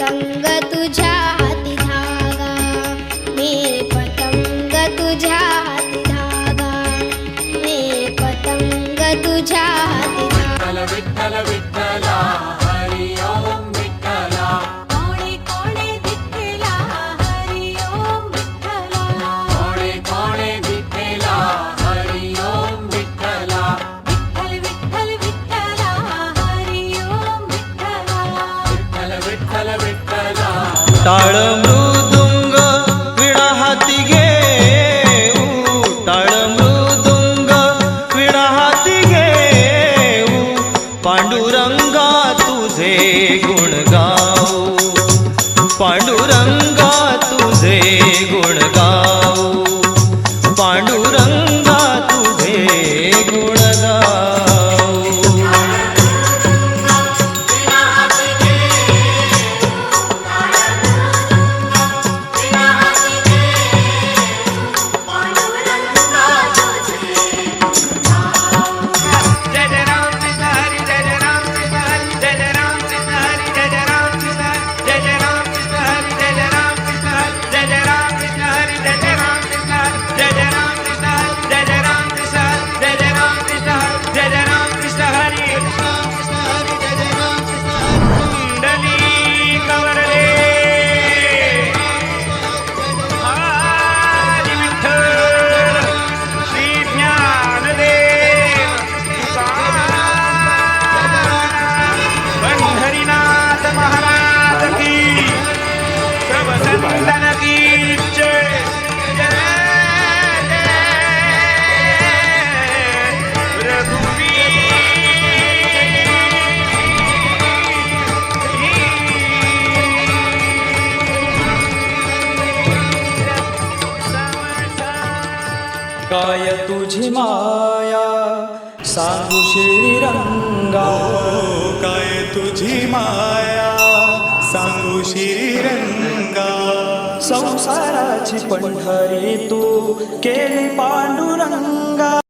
पतंग तुझ्या हाती धागा, मी पतंग तुझ्या हाती धागा, मी पतंग तुझ्या हाती धागा. विठ्ठल विठ्ठला हरी ओम विठ्ठला, कोणे कोणे विठ्ठला हरी ओम विठ्ठला, कोणे कोणे विठ्ठला हरी ओम विठ्ठला, विठ्ठल विठ्ठल विठ्ठला हरी ओम विठ्ठला, विठ्ठल विठ्ठला. टाळ मृदुंग विणा हाती घेऊ, टाळ मृदुंग विणा हाती घेऊ, पांडुरंगा तुझे गुण गाऊ, पांडुरंगा तुझे गुण गाऊ, पांडुरंगा तुझे गुण गाऊ. काय तुझी माया सांगू श्रीरंगा, काय तुझी माया सांगू श्रीरंगा, संसाराची पंढरी तू केली पांडुरंगा.